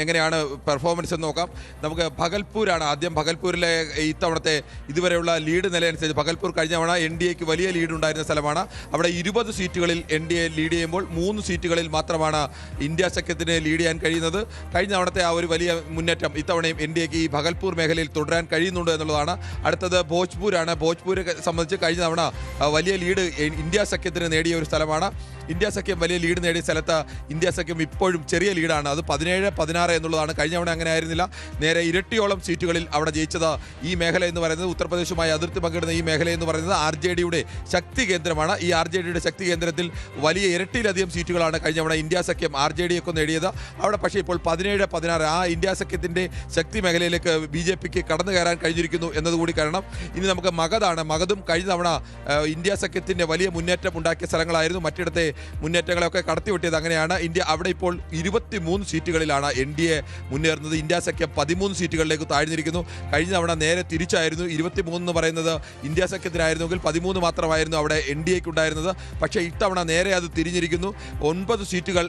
എങ്ങനെയാണ് പെർഫോമൻസ് എന്ന് നോക്കാം. നമുക്ക് ഭഗൽപൂരാണ് ആദ്യം. ഭഗൽപൂരിലെ ഇത്തവണത്തെ ഇതുവരെയുള്ള ലീഡ് നിലയനുസരിച്ച് ഭഗൽപൂർ കഴിഞ്ഞ തവണ എൻ ഡി എക്ക് വലിയ ലീഡ് ഉണ്ടായിരുന്ന സ്ഥലമാണ്. അവിടെ 20 സീറ്റുകളിൽ എൻ ഡി എ ലീഡ് ചെയ്യുമ്പോൾ 3 സീറ്റുകളിൽ മാത്രമാണ് ഇന്ത്യ സഖ്യത്തിന് ലീഡ് ചെയ്യാൻ കഴിയുന്നത്. കഴിഞ്ഞ തവണത്തെ ആ ഒരു വലിയ മുന്നേറ്റം ഇത്തവണയും എൻ ഡി എക്ക് ഈ ഭഗൽപൂർ മേഖലയിൽ തുടരാൻ കഴിയുന്നുണ്ട് എന്നുള്ളതാണ്. അടുത്തത് ഭോജ്പൂരാണ്. ഭോജ്പൂരെ സംബന്ധിച്ച് കഴിഞ്ഞ തവണ വലിയ ലീഡ് ഇന്ത്യ സഖ്യത്തിന് നേടിയ ഒരു സ്ഥലമാണ്. ഇന്ത്യ സഖ്യം വലിയ ലീഡ് നേടിയ സ്ഥലത്ത് ഇന്ത്യ സഖ്യം ഇപ്പോഴും ചെറിയ ലീഡാണ്. അത് 17-16 എന്നുള്ളതാണ്. കഴിഞ്ഞ തവണ അങ്ങനെ ആയിരുന്നില്ല. നേരെ ഇരട്ടിയോളം സീറ്റുകളിൽ അവിടെ ജയിച്ചത് ഈ മേഖല എന്ന് പറയുന്നത്, ഉത്തർപ്രദേശുമായി അതിർത്തി പങ്കിടുന്ന ഈ മേഖല എന്ന് പറയുന്നത് ആർ ജെ ഡിയുടെ ശക്തി കേന്ദ്രമാണ്. ഈ ആർ ജെ ഡിയുടെ ശക്തി കേന്ദ്രത്തിൽ വലിയ ഇരട്ടിയിലധികം സീറ്റുകളാണ് കഴിഞ്ഞ തവണ ഇന്ത്യ സഖ്യം ആർ ജെ ഡിയൊക്കെ നേടിയത്. അവിടെ പക്ഷേ ഇപ്പോൾ 17-16 ആ ഇന്ത്യ സഖ്യത്തിൻ്റെ ശക്തി മേഖലയിലേക്ക് ബി ജെ പിക്ക് കടന്നു കയറാൻ കഴിഞ്ഞിരിക്കുന്നു എന്നതുകൂടി കാരണം. ഇനി നമുക്ക് മഗധാണ്. മഗധും കഴിഞ്ഞ തവണ ഇന്ത്യ സഖ്യത്തിൻ്റെ വലിയ മുന്നേറ്റം ഉണ്ടാക്കിയ സ്ഥലങ്ങളായിരുന്നു. മറ്റിടത്തെ മുന്നേറ്റങ്ങളൊക്കെ കടത്തിവിട്ടിയത് അങ്ങനെയാണ്. ഇന്ത്യ അവിടെ ഇപ്പോൾ 23 സീറ്റുകളിലാണ് എൻ ഡി എ മുന്നേറുന്നത്. ഇന്ത്യ സഖ്യം 13 സീറ്റുകളിലേക്ക് താഴ്ന്നിരിക്കുന്നു. കഴിഞ്ഞ തവണ നേരെ തിരിച്ചായിരുന്നു. 23 എന്ന് പറയുന്നത് ഇന്ത്യ സഖ്യത്തിനായിരുന്നെങ്കിൽ 13 മാത്രമായിരുന്നു അവിടെ എൻ ഡി എക്ക് ഉണ്ടായിരുന്നത്. പക്ഷേ ഇത്തവണ നേരെ അത് തിരിഞ്ഞിരിക്കുന്നു. 9 സീറ്റുകൾ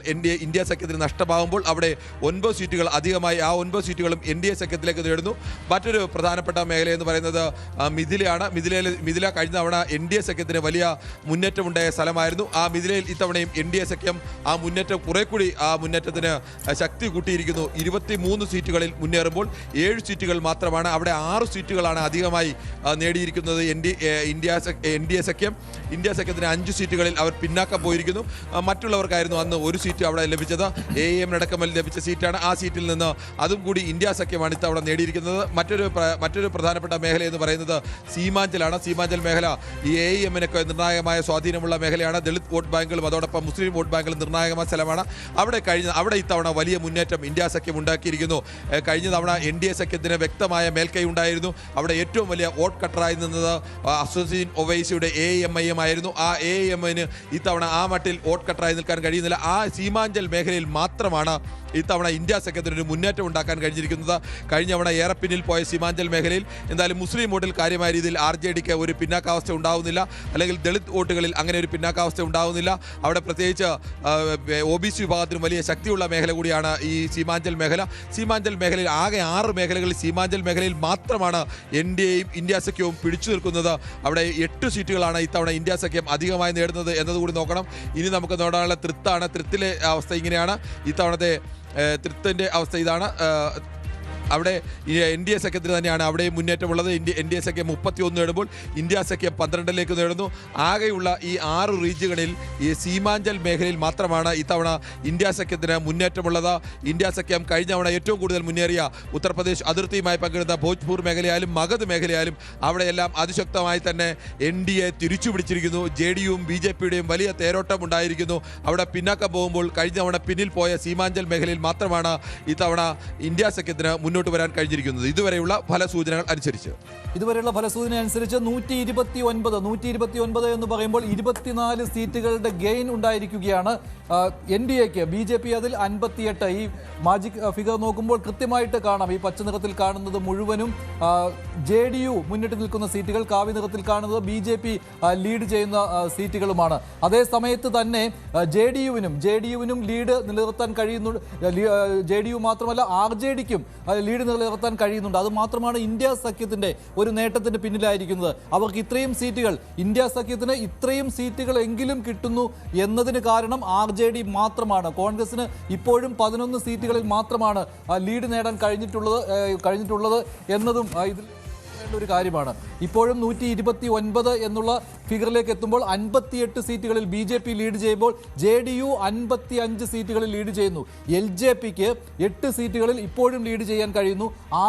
ഇന്ത്യ സഖ്യത്തിന് നഷ്ടമാകുമ്പോൾ അവിടെ 9 സീറ്റുകൾ അധികമായി ആ 9 സീറ്റുകളും എൻ ഡി എ സഖ്യത്തിലേക്ക് നേടുന്നു. മറ്റൊരു പ്രധാനപ്പെട്ട മേഖല എന്ന് പറയുന്നത് മിഥിലയാണ്. മിഥില കഴിഞ്ഞ തവണ എൻ ഡി എ സഖ്യത്തിന് വലിയ മുന്നേറ്റമുണ്ടായ സ്ഥലമായിരുന്നു. ആ മിഥിലയിൽ ഇത്തവണയും എൻ ഡി എ സഖ്യം ആ മുന്നേറ്റം കുറെ കൂടി ആ മുന്നേറ്റത്തിന് ശക്തി കൂട്ടിയിരിക്കുന്നു. 23 സീറ്റുകളിൽ മുന്നേറുമ്പോൾ 7 സീറ്റുകൾ മാത്രമാണ്. അവിടെ 6 സീറ്റുകളാണ് അധികമായി നേടിയിരിക്കുന്നത് എൻ ഡി എ സഖ്യം. ഇന്ത്യ സഖ്യത്തിന് 5 സീറ്റുകളിൽ അവർ പിന്നാക്കം പോയിരിക്കുന്നു. മറ്റുള്ളവർക്കായിരുന്നു അന്ന് ഒരു സീറ്റ് അവിടെ ലഭിച്ചത്. എ എമ്മിനടക്കം ലഭിച്ച സീറ്റാണ്. ആ സീറ്റിൽ നിന്ന് അതും കൂടി ഇന്ത്യ സഖ്യമാണ് ഇത്തവണ നേടിയിരിക്കുന്നത്. മറ്റൊരു പ്രധാനപ്പെട്ട മേഖല എന്ന് പറയുന്നത് സീമാഞ്ചലാണ്. സീമാഞ്ചൽ മേഖല ഈ എ എമ്മിനൊക്കെ നിർണായകമായ സ്വാധീനമുള്ള മേഖലയാണ്. ദളിത് വോട്ട് ബാങ്കുകളും അതോടൊപ്പം മുസ്ലിം വോട്ട് ബാങ്കുകളും നിർണായകമായ സ്ഥലമാണ്. അവിടെ ഇത്തവണ വലിയ മുന്നേറ്റം ഇന്ത്യ സഖ്യം ഉണ്ടാക്കിയിരിക്കുന്നു. കഴിഞ്ഞ തവണ എൻ ഡി എ സഖ്യത്തിന് വ്യക്തമായ മേൽക്കൈ ഉണ്ടായിരുന്നു. അവിടെ ഏറ്റവും വലിയ വോട്ട് കട്ടറായി നിന്നത് അസദുദ്ദീൻ ഒവൈസിയുടെ AMIM ആയിരുന്നു. ആ AMIന് ഇത്തവണ ആ മട്ടിൽ വോട്ട് കട്ടറായി നിൽക്കാൻ കഴിയുന്നില്ല. ആ സീമാഞ്ചൽ മേഖലയിൽ മാത്രമാണ് ഇത്തവണ ഇന്ത്യ സഖ്യത്തിനൊരു മുന്നേറ്റം ഉണ്ടാക്കാൻ കഴിഞ്ഞിരിക്കുന്നത്. കഴിഞ്ഞ തവണ ഏറെ പിന്നിൽ പോയ സീമാഞ്ചൽ മേഖലയിൽ എന്തായാലും മുസ്ലിം വോട്ടിൽ കാര്യമായ രീതിയിൽ ആർ ജെ ഡിക്ക് ഒരു പിന്നാക്കാവസ്ഥ ഉണ്ടാവുന്നില്ല. അല്ലെങ്കിൽ ദളിത് വോട്ടുകളിൽ അങ്ങനെ ഒരു പിന്നാക്കാവസ്ഥ ഉണ്ടാവുന്നില്ല. അവിടെ പ്രത്യേകിച്ച് OBC വിഭാഗത്തിന് വലിയ ശക്തിയുള്ള മേഖല കൂടിയാണ് ഈ സീമാഞ്ചൽ മേഖല. സീമാഞ്ചൽ മേഖലയിൽ ആകെ 6 മേഖലകളിൽ സീമാഞ്ചൽ മേഖലയിൽ മാത്രമാണ് എൻ ഡി എയും ഇന്ത്യ സഖ്യവും പിടിച്ചു നിൽക്കുന്നത്. അവിടെ 8 സീറ്റുകളാണ് ഇത്തവണ ഇന്ത്യ സഖ്യം അധികമായി നേടുന്നത് എന്നതുകൂടി നോക്കണം. ഇനി നമുക്ക് നോക്കാനുള്ള തൃത്താണ്. തൃത്തിലെ അവസ്ഥ ഇങ്ങനെയാണ്. ഇത്തവണത്തെ തൃത്തിൻ്റെ അവസ്ഥ ഇതാണ്. അവിടെ എൻ ഡി എ സഖ്യത്തിന് തന്നെയാണ് അവിടെയും മുന്നേറ്റമുള്ളത്. എൻ ഡി എ സഖ്യം 31 നേടുമ്പോൾ ഇന്ത്യ സഖ്യം 12ലേക്ക് നേടുന്നു. ആകെയുള്ള ഈ 6 റീജിയണിൽ ഈ സീമാഞ്ചൽ മേഖലയിൽ മാത്രമാണ് ഇത്തവണ ഇന്ത്യ സഖ്യത്തിന് മുന്നേറ്റമുള്ളത്. ഇന്ത്യ സഖ്യം കഴിഞ്ഞ തവണ ഏറ്റവും കൂടുതൽ മുന്നേറിയ ഉത്തർപ്രദേശ് അതിർത്തിയുമായി പങ്കിടുന്ന ഭോജ്പൂർ മേഖലയായാലും മഗധ് മേഖലയായാലും അവിടെയെല്ലാം അതിശക്തമായി തന്നെ എൻ ഡി എ തിരിച്ചു പിടിച്ചിരിക്കുന്നു. JDUവും BJPയുടെയും വലിയ തേരോട്ടം ഉണ്ടായിരിക്കുന്നു. അവിടെ പിന്നാക്കം പോകുമ്പോൾ കഴിഞ്ഞ തവണ പിന്നിൽ പോയ സീമാഞ്ചൽ മേഖലയിൽ മാത്രമാണ് ഇത്തവണ ഇന്ത്യ സഖ്യത്തിന് മുന്നോട്ട് വരാൻ കഴിഞ്ഞിരിക്കുന്നത്. ഇതുവരെയുള്ള ഫലസൂചനകൾ അനുസരിച്ച് 129 എന്ന് പറയുമ്പോൾ 24 സീറ്റുകളുടെ ഗെയിൻ ഉണ്ടായിരിക്കുകയാണ് എൻ ഡി എക്ക്. BJP അതിൽ 58. ഈ മാജിക് ഫിഗർ നോക്കുമ്പോൾ കൃത്യമായിട്ട് കാണാം. ഈ പച്ച നിറത്തിൽ കാണുന്നത് മുഴുവനും JDU മുന്നിട്ട് നിൽക്കുന്ന സീറ്റുകൾ, കാവ്യ നിറത്തിൽ കാണുന്നത് BJP ലീഡ് ചെയ്യുന്ന സീറ്റുകളുമാണ്. അതേ സമയത്ത് തന്നെ JDUവിനും ലീഡ് നിലനിർത്താൻ കഴിയുന്നു. JDU മാത്രമല്ല RJDക്കും ലീഡ് നിലനിർത്താൻ കഴിയുന്നുണ്ട്. അത് മാത്രമാണ് ഇന്ത്യ സഖ്യത്തിന്റെ ഒരു നേട്ടത്തിന് പിന്നിലായിരിക്കുന്നത്. അവർക്ക് ഇത്രയും സീറ്റുകൾ, ഇന്ത്യ സഖ്യത്തിന് ഇത്രയും സീറ്റുകൾ എങ്കിലും കിട്ടുന്നു എന്നതിന് കാരണം RJD മാത്രമാണ്. കോൺഗ്രസിന് ഇപ്പോഴും 11 സീറ്റുകളിൽ മാത്രമാണ് ലീഡ് നേടാൻ കഴിഞ്ഞിട്ടുള്ളത് എന്നതും ഇതിൽ ഒരു കാര്യമാണ്. ഇപ്പോഴും 129 എന്നുള്ള ഫിഗറിലേക്ക് എത്തുമ്പോൾ 58 സീറ്റുകളിൽ BJP ലീഡ് ചെയ്യുമ്പോൾ JDU 55 സീറ്റുകളിൽ ലീഡ് ചെയ്യുന്നു. LJPക്ക് 8 സീറ്റുകളിൽ ഇപ്പോഴും ലീഡ് ചെയ്യാൻ കഴിയുന്നു.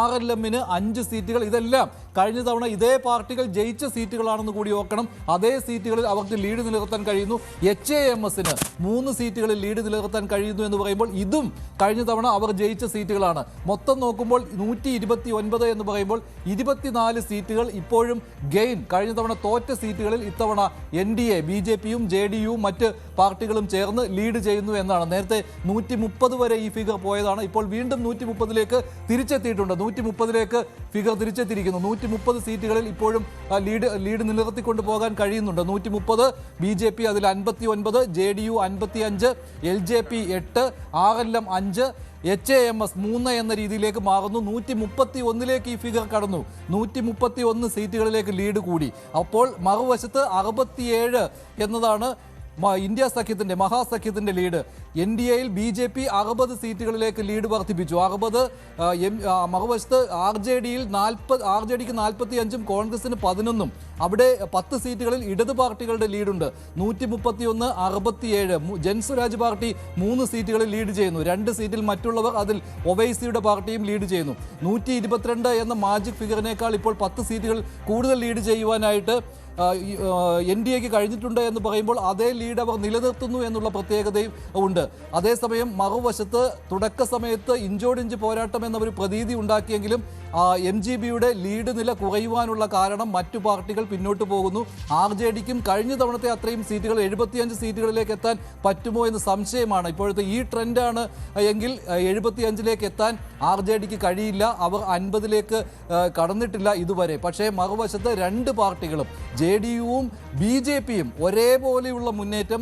RLMന് 5 സീറ്റുകൾ. ഇതെല്ലാം കഴിഞ്ഞ തവണ ഇതേ പാർട്ടികൾ ജയിച്ച സീറ്റുകളാണെന്ന് കൂടി ഓർക്കണം. അതേ സീറ്റുകളിൽ അവർക്ക് ലീഡ് നിലനിർത്താൻ കഴിയുന്നു. HAMSന് 3 സീറ്റുകളിൽ ലീഡ് നിലനിർത്താൻ കഴിയുന്നു എന്ന് പറയുമ്പോൾ ഇതും കഴിഞ്ഞ തവണ അവർ ജയിച്ച സീറ്റുകളാണ്. മൊത്തം നോക്കുമ്പോൾ 129 എന്ന് പറയുമ്പോൾ 24 സീറ്റുകൾ ഇപ്പോഴും ഗെയിൻ. കഴിഞ്ഞ തവണ തോറ്റ സീറ്റുകളിൽ ഇത്തവണ NDA BJPയും JDUവും മറ്റ് പാർട്ടികളും ചേർന്ന് ലീഡ് ചെയ്യുന്നു എന്നാണ്. നേരത്തെ 130 വരെ ഈ ഫിഗർ പോയതാണ്. ഇപ്പോൾ വീണ്ടും 130ലേക്ക് തിരിച്ചെത്തിയിട്ടുണ്ട്. 130ലേക്ക് ഫിഗർ തിരിച്ചെത്തിയിരിക്കുന്നു. 130 സീറ്റുകളിൽ ഇപ്പോഴും ലീഡ് നിലനിർത്തിക്കൊണ്ട് പോകാൻ കഴിയുന്നുണ്ട്. 130 BJP അതിൽ 59, JDU 55, LJP 8, RLM 5, HAMS 3 എന്ന രീതിയിലേക്ക് മാറുന്നു. 131 ഈ ഫിഗർ കടന്നു. 131 സീറ്റുകളിലേക്ക് ലീഡ് കൂടി. അപ്പോൾ മറുവശത്ത് 67 എന്നതാണ് ഇന്ത്യ സഖ്യത്തിന്റെ മഹാസഖ്യത്തിന്റെ ലീഡ്. NDAയിൽ BJP 60 സീറ്റുകളിലേക്ക് ലീഡ് വർദ്ധിപ്പിച്ചു. 60. മറുവശത്ത് RJDക്ക് 45, കോൺഗ്രസിന് 11. അവിടെ 10 സീറ്റുകളിൽ ഇടത് പാർട്ടികളുടെ ലീഡുണ്ട്. 131, 67. ജൻസുരാജ് പാർട്ടി 3 സീറ്റുകളിൽ ലീഡ് ചെയ്യുന്നു. 2 സീറ്റിൽ മറ്റുള്ളവർ, അതിൽ ഒവൈസിയുടെ പാർട്ടിയും ലീഡ് ചെയ്യുന്നു. 122 എന്ന മാജിക് ഫിഗറിനേക്കാൾ ഇപ്പോൾ 10 സീറ്റുകൾ കൂടുതൽ ലീഡ് ചെയ്യുവാനായിട്ട് NDAക്ക് കഴിഞ്ഞിട്ടുണ്ട് എന്ന് പറയുമ്പോൾ അതേ ലീഡ് അവർ നിലനിർത്തുന്നു എന്നുള്ള പ്രത്യേകതയും ഉണ്ട്. അതേസമയം മറുവശത്ത് തുടക്ക സമയത്ത് ഇഞ്ചോടിഞ്ച് പോരാട്ടം എന്നൊരു പ്രതീതി ഉണ്ടാക്കിയെങ്കിലും MGBയുടെ ലീഡ് നില കുറയുവാനുള്ള കാരണം മറ്റു പാർട്ടികൾ പിന്നോട്ട് പോകുന്നു. RJDക്കും കഴിഞ്ഞ തവണത്തെ അത്രയും സീറ്റുകൾ 75 സീറ്റുകളിലേക്ക് എത്താൻ പറ്റുമോ എന്ന് സംശയമാണ്. ഇപ്പോഴത്തെ ഈ ട്രെൻഡാണ് എങ്കിൽ 75ലേക്ക് എത്താൻ RJDക്ക് കഴിയില്ല. അവർ 50ലേക്ക് കടന്നിട്ടില്ല ഇതുവരെ. പക്ഷേ മറുവശത്ത് രണ്ട് പാർട്ടികളും JDUവും BJPയും ഒരേപോലെയുള്ള മുന്നേറ്റം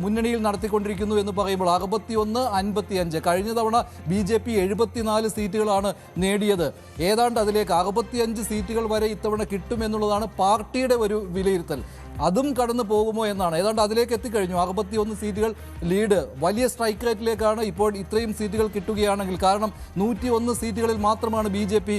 മുന്നണിയിൽ നടത്തിക്കൊണ്ടിരിക്കുന്നു എന്ന് പറയുമ്പോൾ 61-55. കഴിഞ്ഞ തവണ BJP 74 സീറ്റുകളാണ് നേടിയത്. ഏതാണ്ട് അതിലേക്ക് 65 സീറ്റുകൾ വരെ ഇത്തവണ കിട്ടുമെന്നുള്ളതാണ് പാർട്ടിയുടെ ഒരു വിലയിരുത്തൽ. അതും കടന്നു പോകുമോ എന്നാണ്. ഏതാണ്ട് അതിലേക്ക് എത്തിക്കഴിഞ്ഞു. 61 സീറ്റുകൾ ലീഡ്. വലിയ സ്ട്രൈക്ക് റേറ്റിലേക്കാണ് ഇപ്പോൾ ഇത്രയും സീറ്റുകൾ കിട്ടുകയാണെങ്കിൽ. കാരണം 101 സീറ്റുകളിൽ മാത്രമാണ് BJP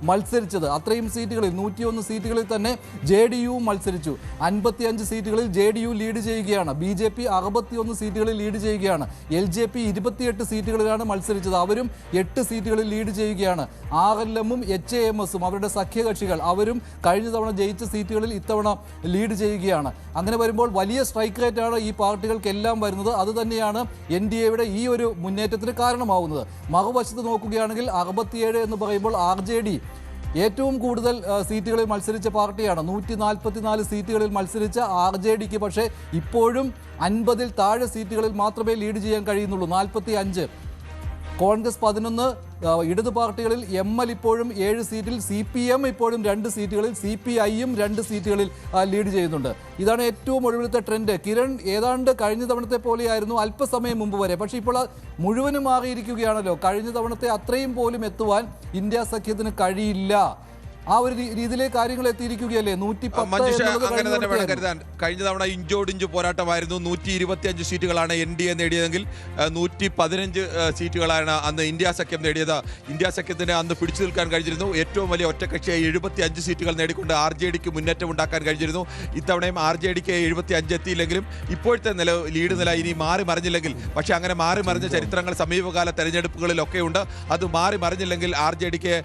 മത്സരിച്ചത്. അത്രയും സീറ്റുകളിൽ 101 സീറ്റുകളിൽ തന്നെ JDU മത്സരിച്ചു. 55 സീറ്റുകളിൽ JDU ലീഡ് ചെയ്യുകയാണ്. BJP 61 സീറ്റുകളിൽ ലീഡ് ചെയ്യുകയാണ്. LJP 28 സീറ്റുകളിലാണ് മത്സരിച്ചത്. അവരും 8 സീറ്റുകളിൽ ലീഡ് ചെയ്യുകയാണ്. RLMും HAMSും അവരുടെ സഖ്യകക്ഷികൾ അവരും കഴിഞ്ഞ തവണ ജയിച്ച സീറ്റുകളിൽ ഇത്തവണ ലീഡ് ചെയ്യുകയാണ്. അങ്ങനെ വരുമ്പോൾ വലിയ സ്ട്രൈക്ക് റേറ്റാണ് ഈ പാർട്ടികൾക്കെല്ലാം വരുന്നത്. അതുതന്നെയാണ് NDAയുടെ ഈ ഒരു മുന്നേറ്റത്തിന് കാരണമാവുന്നത്. മറുവശത്ത് നോക്കുകയാണെങ്കിൽ 67 എന്ന് പറയുമ്പോൾ RJD ഏറ്റവും കൂടുതൽ സീറ്റുകളിൽ മത്സരിച്ച പാർട്ടിയാണ്. 144 സീറ്റുകളിൽ മത്സരിച്ച RJDക്ക് പക്ഷേ ഇപ്പോഴും 50-ൽ താഴെ സീറ്റുകളിൽ മാത്രമേ ലീഡ് ചെയ്യാൻ കഴിയുന്നുള്ളൂ. 45. കോൺഗ്രസ് 11, ഇടത് പാർട്ടികളിൽ ML ഇപ്പോഴും 7 സീറ്റിൽ, CPM ഇപ്പോഴും 2 സീറ്റുകളിൽ, CPIയും 2 സീറ്റുകളിൽ ലീഡ് ചെയ്യുന്നുണ്ട്. ഇതാണ് ഏറ്റവും ഒടുവിലത്തെ ട്രെൻഡ്. കിരൺ, ഏതാണ്ട് കഴിഞ്ഞ തവണത്തെ പോലെയായിരുന്നു അല്പസമയം മുമ്പ് വരെ. പക്ഷേ ഇപ്പോൾ മുഴുവനും മാറിയിരിക്കുകയാണല്ലോ. കഴിഞ്ഞ തവണത്തെ അത്രയും പോലും എത്തുവാൻ ഇന്ത്യ സഖ്യത്തിന് കഴിയില്ല. ആ ഒരു രീതിയിലേക്ക് കാര്യങ്ങൾ എത്തിയിരിക്കുകയല്ലേ. 110 അങ്ങനെ തന്നെ വേണം കരുതാൻ. കഴിഞ്ഞ തവണ ഇഞ്ചോടിഞ്ച് പോരാട്ടമായിരുന്നു. 125 സീറ്റുകളാണ് NDA നേടിയതെങ്കിൽ 115 സീറ്റുകളാണ് അന്ന് ഇന്ത്യ സഖ്യം നേടിയത്. ഇന്ത്യ സഖ്യത്തിന് അന്ന് പിടിച്ചു നിൽക്കാൻ കഴിഞ്ഞിരുന്നു. ഏറ്റവും വലിയ ഒറ്റക്കക്ഷിയായി 75 സീറ്റുകൾ നേടിക്കൊണ്ട് RJDക്ക് മുന്നേറ്റം ഉണ്ടാക്കാൻ കഴിഞ്ഞിരുന്നു. ഇത്തവണയും RJDക്ക് 75 എത്തിയില്ലെങ്കിലും ഇപ്പോഴത്തെ ലീഡ് നില ഇനി മാറി മറിഞ്ഞില്ലെങ്കിൽ, പക്ഷേ അങ്ങനെ മാറി മറിഞ്ഞ ചരിത്രങ്ങൾ സമീപകാല തെരഞ്ഞെടുപ്പുകളിലൊക്കെ ഉണ്ട്. അത് മാറി മറിഞ്ഞില്ലെങ്കിൽ RJDക്ക്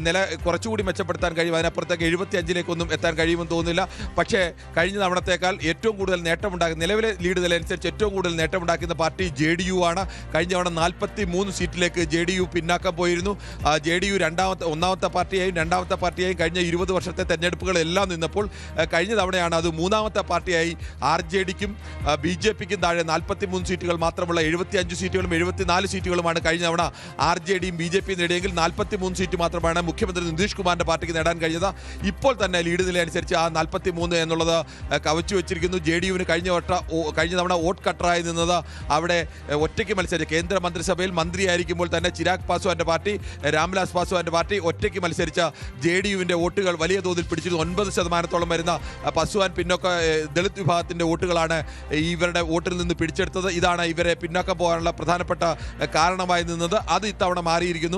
നില കുറച്ചുകൂടി മെച്ചപ്പെടുത്താൻ കഴിയും. അതിനപ്പുറത്തേക്ക് 75ലേക്കൊന്നും എത്താൻ കഴിയുമെന്ന് തോന്നുന്നില്ല. പക്ഷേ കഴിഞ്ഞ തവണത്തേക്കാൾ ഏറ്റവും കൂടുതൽ നേട്ടമുണ്ടാക്കുന്ന, നിലവിലെ ലീഡ് നില അനുസരിച്ച് ഏറ്റവും കൂടുതൽ നേട്ടമുണ്ടാക്കുന്ന പാർട്ടി JDU ആണ്. കഴിഞ്ഞ തവണ 43 സീറ്റിലേക്ക് JDU പിന്നാക്കം പോയിരുന്നു. JDU ഒന്നാമത്തെ പാർട്ടിയായും രണ്ടാമത്തെ പാർട്ടിയായും കഴിഞ്ഞ 20 വർഷത്തെ തെരഞ്ഞെടുപ്പുകളെല്ലാം നിന്നപ്പോൾ കഴിഞ്ഞ തവണയാണ് അത് മൂന്നാമത്തെ പാർട്ടിയായി RJDക്കും BJPക്കും താഴെ 43 സീറ്റുകൾ മാത്രമുള്ള 75 സീറ്റുകളും 74 സീറ്റുകളുമാണ് കഴിഞ്ഞ തവണ RJDയും BJPയും നേടിയെങ്കിൽ 43 സീറ്റ് മാത്രമാണ് മുഖ്യമന്ത്രി നിതീഷ് കുമാറിന്റെ പാർട്ടിക്ക് നേടാൻ കഴിഞ്ഞത്. ഇപ്പോൾ തന്നെ ലീഡ് നില അനുസരിച്ച് ആ 43 എന്നുള്ളത് കവച്ചു വെച്ചിരിക്കുന്നു. JDUവിന് കഴിഞ്ഞ തവണ വോട്ട് കട്ടറായി നിന്നത് അവിടെ ഒറ്റയ്ക്ക് മത്സരിച്ച കേന്ദ്ര മന്ത്രിസഭയിൽ മന്ത്രിയായിരിക്കുമ്പോൾ തന്നെ ചിരാഗ് പാസ്വാന്റെ പാർട്ടി, രാംവിലാസ് പാസ്വാന്റെ പാർട്ടി ഒറ്റയ്ക്ക് മത്സരിച്ച JDUവിന്റെ വോട്ടുകൾ വലിയ തോതിൽ പിടിച്ചിരുന്നു. 9% വരുന്ന പാസ്വാൻ പിന്നോക്ക ദളിത് വിഭാഗത്തിന്റെ വോട്ടുകളാണ് ഇവരുടെ വോട്ടിൽ നിന്ന് പിടിച്ചെടുത്തത്. ഇതാണ് ഇവരെ പിന്നോക്കം പോകാനുള്ള പ്രധാനപ്പെട്ട കാരണമായി നിന്നത്. അത് ഇത്തവണ മാറിയിരിക്കുന്നു.